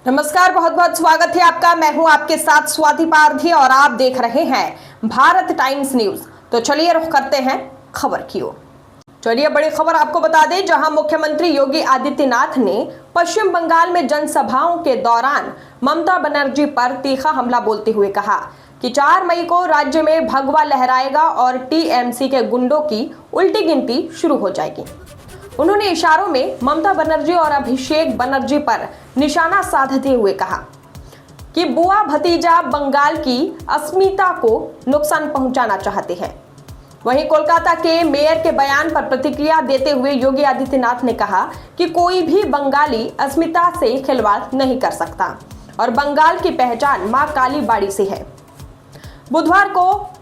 नमस्कार, बहुत बहुत स्वागत है आपका। मैं हूं आपके साथ स्वाति पारधी और आप देख रहे हैं भारत टाइम्स न्यूज। तो चलिए रुख करते हैं खबर की ओर। चलिए बड़ी खबर आपको बता दें, जहां मुख्यमंत्री योगी आदित्यनाथ ने पश्चिम बंगाल में जनसभाओं के दौरान ममता बनर्जी पर तीखा हमला बोलते हुए कहा कि 4 मई को राज्य में भगवा लहराएगा और टीएमसी के गुंडों की उल्टी गिनती शुरू हो जाएगी। उन्होंने इशारों में ममता बनर्जी और अभिषेक बनर्जी पर निशाना साधते हुए कहा कि बुआ भतीजा बंगाल की अस्मिता को नुकसान पहुंचाना चाहते हैं। वहीं कोलकाता के मेयर के बयान पर प्रतिक्रिया देते हुए योगी आदित्यनाथ ने कहा कि कोई भी बंगाली अस्मिता से खिलवाड़ नहीं कर सकता और बंगाल की पहचान मां काली बाड़ी से है। बुधवार को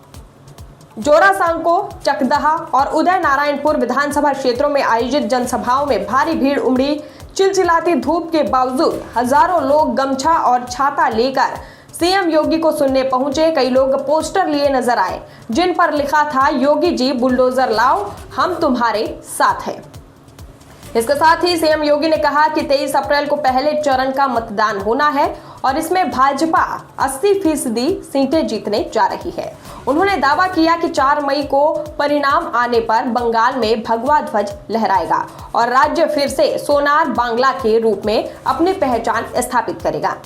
जोरासांको, चकदहा और उदय नारायणपुर विधानसभा क्षेत्रों में आयोजित जनसभाओं में भारी भीड़ उमड़ी। चिलचिलाती धूप के बावजूद हजारों लोग गमछा और छाता लेकर सीएम योगी को सुनने पहुंचे। कई लोग पोस्टर लिए नजर आए जिन पर लिखा था, योगी जी बुलडोजर लाओ, हम तुम्हारे साथ हैं। इसके साथ ही सीएम योगी ने कहा कि 23 अप्रैल को पहले चरण का मतदान होना है और इसमें भाजपा 80% सीटें जीतने जा रही है। उन्होंने दावा किया कि 4 मई को परिणाम आने पर बंगाल में भगवा ध्वज लहराएगा और राज्य फिर से सोनार बांग्ला के रूप में अपनी पहचान स्थापित करेगा।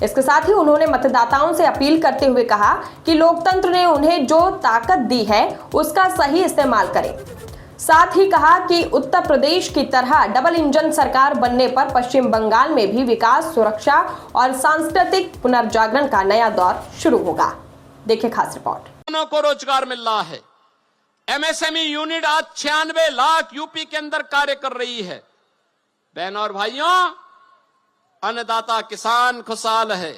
इसके साथ ही उन्होंने मतदाताओं से अपील करते हुए कहा कि लोकतंत्र ने उन्हें जो ताकत दी है उसका सही इस्तेमाल करें। साथ ही कहा कि उत्तर प्रदेश की तरह डबल इंजन सरकार बनने पर पश्चिम बंगाल में भी विकास, सुरक्षा और सांस्कृतिक पुनर्जागरण का नया दौर शुरू होगा। देखिए खास रिपोर्ट। को रोजगार मिल रहा है। एमएसएमई यूनिट आज 96 लाख यूपी के अंदर कार्य कर रही है। बहनों और भाइयों, अन्नदाता किसान खुशहाल है।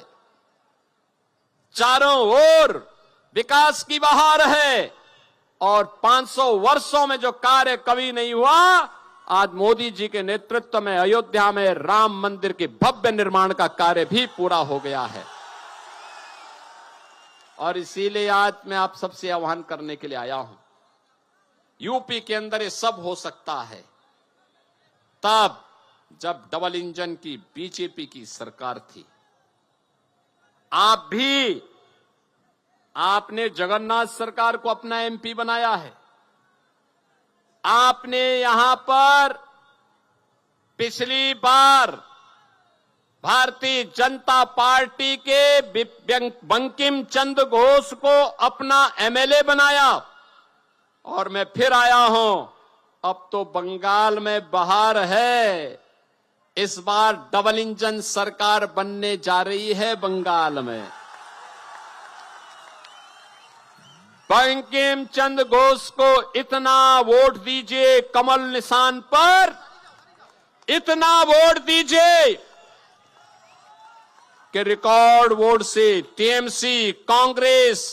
चारों ओर विकास की बहार है और 500 वर्षों में जो कार्य कभी नहीं हुआ, आज मोदी जी के नेतृत्व में अयोध्या में राम मंदिर के भव्य निर्माण का कार्य भी पूरा हो गया है। और इसीलिए आज मैं आप सबसे आह्वान करने के लिए आया हूं। यूपी के अंदर ये सब हो सकता है तब जब डबल इंजन की बीजेपी की सरकार थी। आपने जगन्नाथ सरकार को अपना एमपी बनाया है। आपने यहां पर पिछली बार भारतीय जनता पार्टी के बंकिम चंद्र घोष को अपना एमएलए बनाया और मैं फिर आया हूं। अब तो बंगाल में बहार है। इस बार डबल इंजन सरकार बनने जा रही है बंगाल में। बंकिम चंद्र घोष को इतना वोट दीजिए, कमल निशान पर इतना वोट दीजिए कि रिकॉर्ड वोट से टीएमसी, कांग्रेस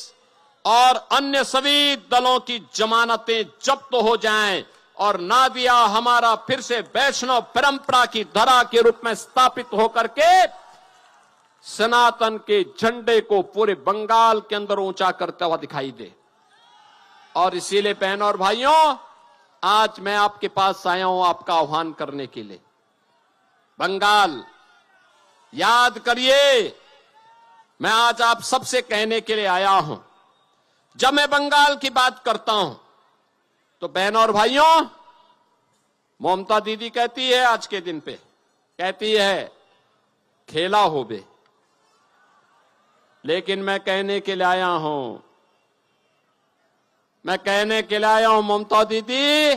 और अन्य सभी दलों की जमानतें जब्त हो जाएं और नादिया हमारा फिर से वैष्णव परंपरा की धरा के रूप में स्थापित होकर के सनातन के झंडे को पूरे बंगाल के अंदर ऊंचा करता हुआ दिखाई दे। और इसीलिए बहनों और भाइयों, आज मैं आपके पास आया हूं आपका आह्वान करने के लिए। बंगाल याद करिए, मैं आज आप सबसे कहने के लिए आया हूं। जब मैं बंगाल की बात करता हूं तो बहनों और भाइयों, ममता दीदी कहती है आज के दिन पे, कहती है खेला होबे, लेकिन मैं कहने के लिए आया हूं, ममता दीदी